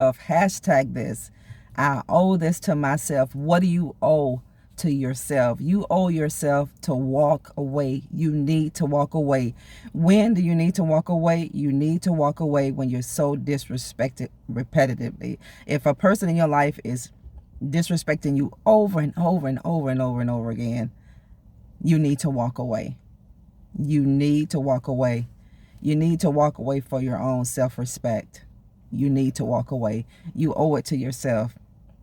Of hashtag this. I owe this to myself. What do you owe to yourself? You owe yourself to walk away. You need to walk away. When do you need to walk away? You need to walk away when you're so disrespected repetitively. If a person in your life is disrespecting you over and over and over and over and over again, you need to walk away. You need to walk away. You need to walk away for your own self-respect. You need to walk away. You owe it to yourself.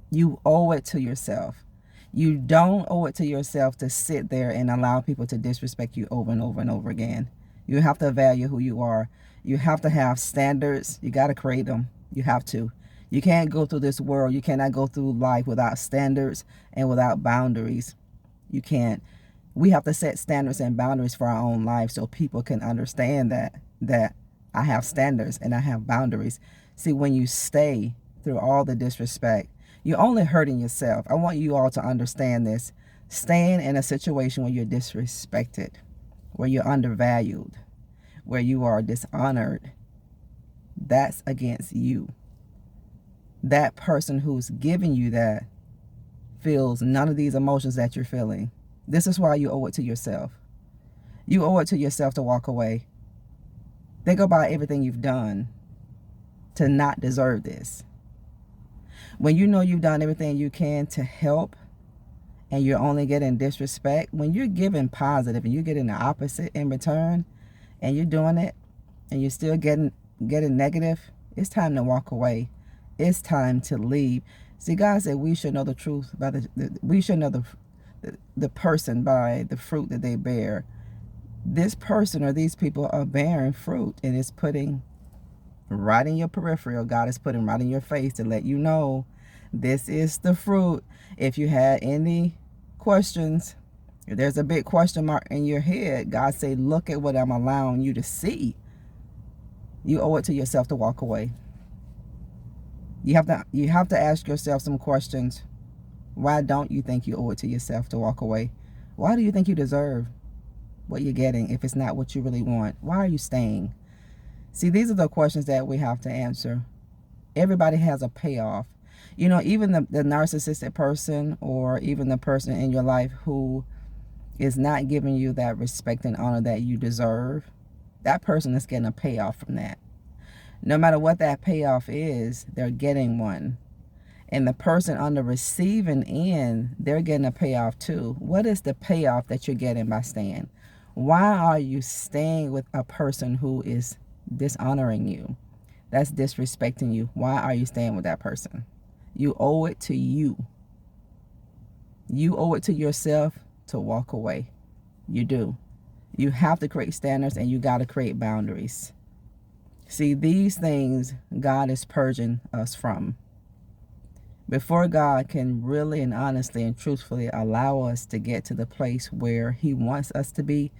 You owe it to yourself. You don't owe it to yourself to sit there and allow people to disrespect you over and over and over again. You have to value who you are. You have to have standards. You got to create them. You have to. You can't go through this world. You cannot go through life without standards and without boundaries. You can't. We have to set standards and boundaries for our own life so people can understand that I have standards and I have boundaries. See, when you stay through all the disrespect, you're only hurting yourself. I want you all to understand this. Staying in a situation where you're disrespected, where you're undervalued, where you are dishonored, that's against you. That person who's giving you that feels none of these emotions that you're feeling. This is why you owe it to yourself. You owe it to yourself to walk away. Think about everything you've done to not deserve this. When you know you've done everything you can to help and you're only getting disrespect, when you're giving positive and you're getting the opposite in return and you're doing it and you're still getting negative, it's time to walk away. It's time to leave. See, God said we should know the truth by we should know the person by the fruit that they bear. This person or these people are bearing fruit, and it's putting right in your peripheral. God is putting right in your face to let you know this is the fruit. If you had any questions, if there's a big question mark in your head, God say, look at what I'm allowing you to see. You owe it to yourself to walk away. You have to ask yourself some questions. Why don't you think you owe it to yourself to walk away? Why do you think you deserve what you're getting if it's not what you really want? Why are you staying? See, these are the questions that we have to answer. Everybody has a payoff. You know, even the narcissistic person or even the person in your life who is not giving you that respect and honor that you deserve, that person is getting a payoff from that. No matter what that payoff is, they're getting one. And the person on the receiving end, they're getting a payoff too. What is the payoff that you're getting by staying? Why are you staying with a person who is dishonoring you? That's disrespecting you. Why are you staying with that person? You owe it to you. You owe it to yourself to walk away. You do. You have to create standards and you got to create boundaries. See, these things God is purging us from. Before God can really and honestly and truthfully allow us to get to the place where He wants us to be,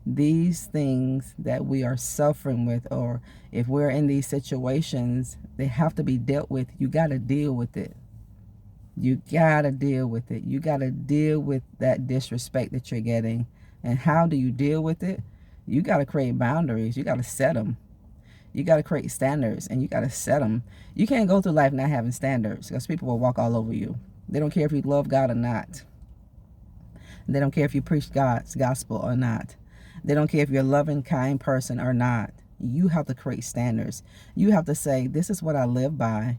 these things that we are suffering with, or if we're in these situations, they have to be dealt with. You got to deal with it. You got to deal with it. You got to deal with that disrespect that you're getting. And how do you deal with it? You got to create boundaries. You got to set them. You got to create standards and you got to set them. You can't go through life not having standards because people will walk all over you. They don't care if you love God or not. They don't care if you preach God's gospel or not. They don't care if you're a loving, kind person or not. You have to create standards. You have to say, this is what I live by.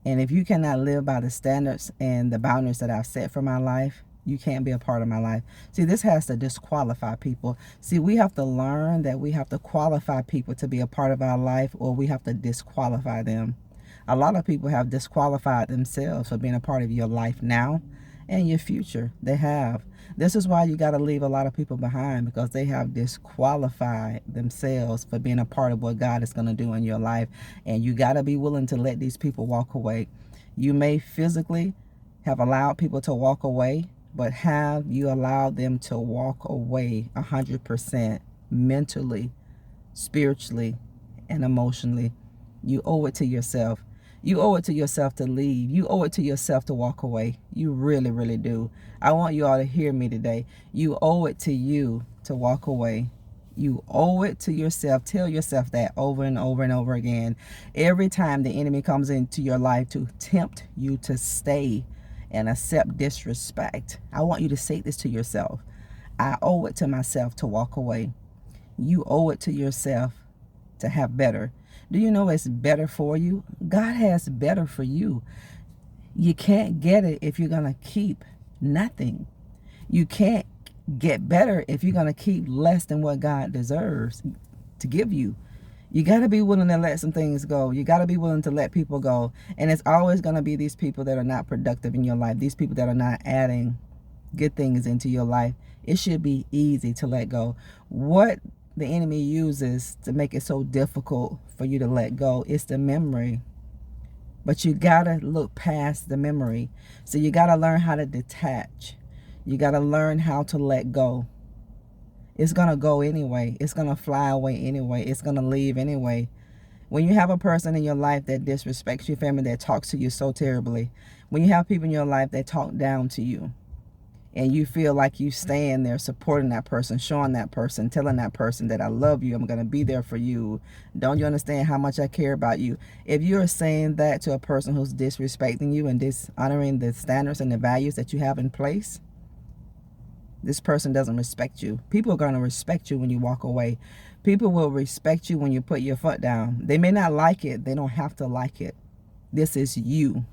And if you cannot live by the standards and the boundaries that I've set for my life, you can't be a part of my life. See, this has to disqualify people. See, we have to learn that we have to qualify people to be a part of our life, or we have to disqualify them. A lot of people have disqualified themselves for being a part of your life now and your future. They have. This is why you got to leave a lot of people behind, because they have disqualified themselves for being a part of what God is going to do in your life. And you got to be willing to let these people walk away. You may physically have allowed people to walk away, but have you allowed them to walk away 100% mentally, spiritually, and emotionally? You owe it to yourself. You owe it to yourself to leave. You owe it to yourself to walk away. You really, really do. I want you all to hear me today. You owe it to you to walk away. You owe it to yourself. Tell yourself that over and over and over again. Every time the enemy comes into your life to tempt you to stay and accept disrespect, I want you to say this to yourself. I owe it to myself to walk away. You owe it to yourself to have better. Do you know it's better for you? God has better for you. You can't get it if you're going to keep nothing. You can't get better if you're going to keep less than what God deserves to give you. You got to be willing to let some things go. You got to be willing to let people go. And it's always going to be these people that are not productive in your life, these people that are not adding good things into your life. It should be easy to let go. What the enemy uses to make it so difficult for you to let go is the memory. But you got to look past the memory. So you got to learn how to detach. You got to learn how to let go. It's going to go anyway. It's going to fly away anyway. It's going to leave anyway. When you have a person in your life that disrespects your family, that talks to you so terribly, when you have people in your life that talk down to you, and you feel like you stand there supporting that person, showing that person, telling that person that I love you, I'm going to be there for you. Don't you understand how much I care about you? If you're saying that to a person who's disrespecting you and dishonoring the standards and the values that you have in place, this person doesn't respect you. People are going to respect you when you walk away. People will respect you when you put your foot down. They may not like it. They don't have to like it. This is you.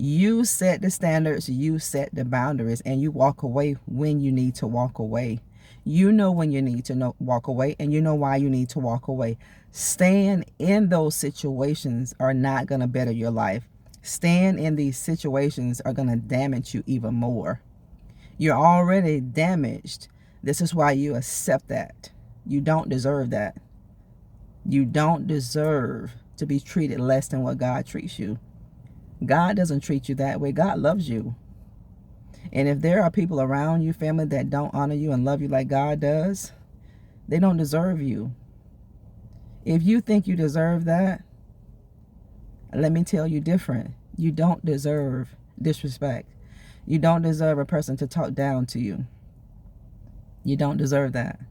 You set the standards, you set the boundaries, and you walk away when you need to walk away. You know when you need to walk away, and you know why you need to walk away. Staying in those situations are not going to better your life. Staying in these situations are going to damage you even more. You're already damaged. This is why you accept that. You don't deserve that. You don't deserve to be treated less than what God treats you. God doesn't treat you that way. God loves you. And if there are people around you, family, that don't honor you and love you like God does, they don't deserve you. If you think you deserve that, let me tell you different. You don't deserve disrespect. You don't deserve a person to talk down to you. You don't deserve that.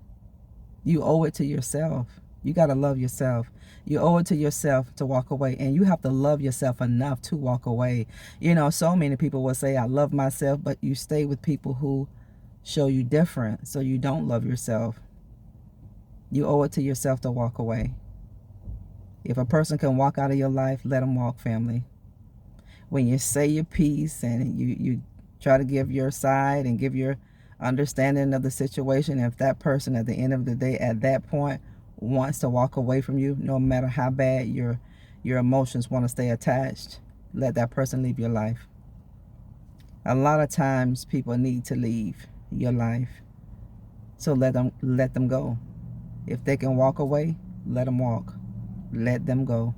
You owe it to yourself. You got to love yourself. You owe it to yourself to walk away. And you have to love yourself enough to walk away. You know, so many people will say, I love myself, but you stay with people who show you different. So you don't love yourself. You owe it to yourself to walk away. If a person can walk out of your life, let them walk, family. When you say your piece and you try to give your side and give your understanding of the situation, if that person at the end of the day, at that point, wants to walk away from you, no matter how bad your emotions want to stay attached, let that person leave your life. A lot of times people need to leave your life. So let them go. If they can walk away, let them walk. Let them go.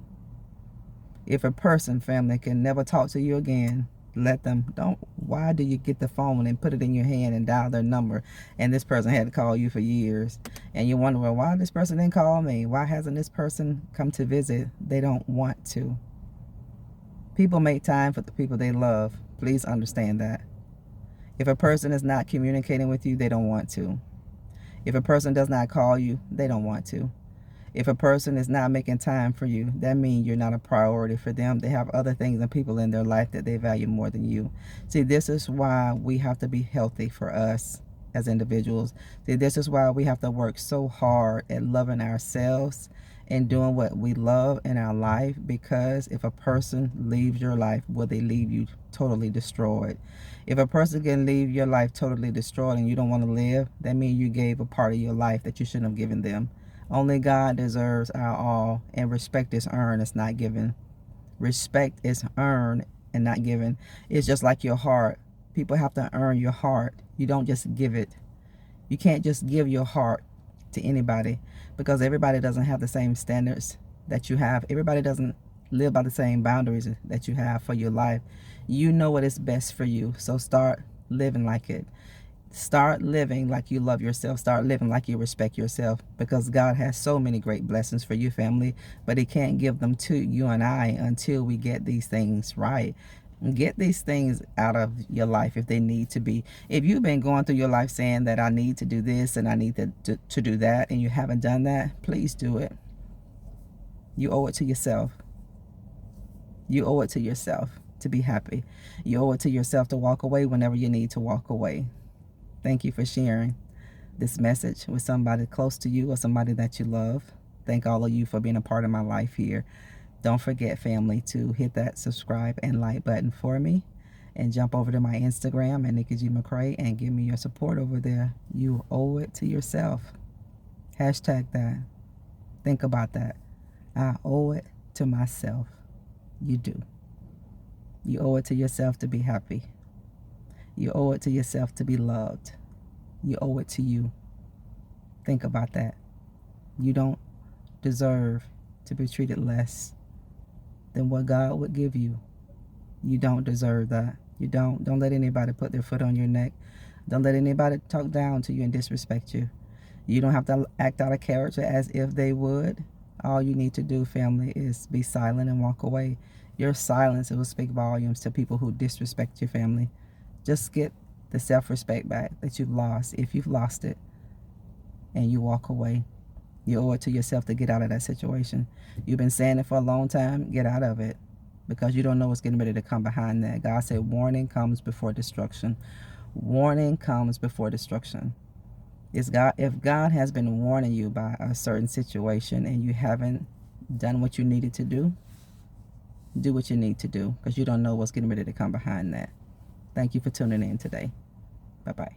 If a person, family, can never talk to you again, let them. Why do you get the phone and put it in your hand and dial their number, and this person had to call you for years, and you wonder, well, why this person didn't call me? Why hasn't this person come to visit? They don't want to. People make time for the people they love. Please understand that. If a person is not communicating with you, they don't want to. If a person does not call you, they don't want to. If a person is not making time for you, that means you're not a priority for them. They have other things and people in their life that they value more than you. See, this is why we have to be healthy for us as individuals. See, this is why we have to work so hard at loving ourselves and doing what we love in our life, because if a person leaves your life, will they leave you totally destroyed? If a person can leave your life totally destroyed and you don't want to live, that means you gave a part of your life that you shouldn't have given them. Only God deserves our all, and respect is earned, it's not given. Respect is earned and not given. It's just like your heart. People have to earn your heart. You don't just give it. You can't just give your heart to anybody, because everybody doesn't have the same standards that you have. Everybody doesn't live by the same boundaries that you have for your life. You know what is best for you, so start living like it. Start living like you love yourself. Start living like you respect yourself, because God has so many great blessings for you, family, but he can't give them to you and I until we get these things right. Get these things out of your life if they need to be. If you've been going through your life saying that I need to do this and I need to do that, and you haven't done that, please do it. You owe it to yourself. You owe it to yourself to be happy. You owe it to yourself to walk away whenever you need to walk away. Thank you for sharing this message with somebody close to you or somebody that you love. Thank all of you for being a part of my life here. Don't forget, family, to hit that subscribe and like button for me, and jump over to my Instagram at Nikki McCray and give me your support over there. You owe it to yourself. Hashtag that. Think about that. I owe it to myself. You do. You owe it to yourself to be happy. You owe it to yourself to be loved. You owe it to you. Think about that. You don't deserve to be treated less than what God would give you. You don't deserve that. You don't. Don't let anybody put their foot on your neck. Don't let anybody talk down to you and disrespect you. You don't have to act out of character as if they would. All you need to do, family, is be silent and walk away. Your silence, it will speak volumes to people who disrespect your family. Just get the self-respect back that you've lost, if you've lost it, and you walk away. You owe it to yourself to get out of that situation. You've been saying it for a long time. Get out of it, because you don't know what's getting ready to come behind that. God said warning comes before destruction. Warning comes before destruction. If God has been warning you by a certain situation and you haven't done what you needed to do what you need to do, because you don't know what's getting ready to come behind that. Thank you for tuning in today. Bye-bye.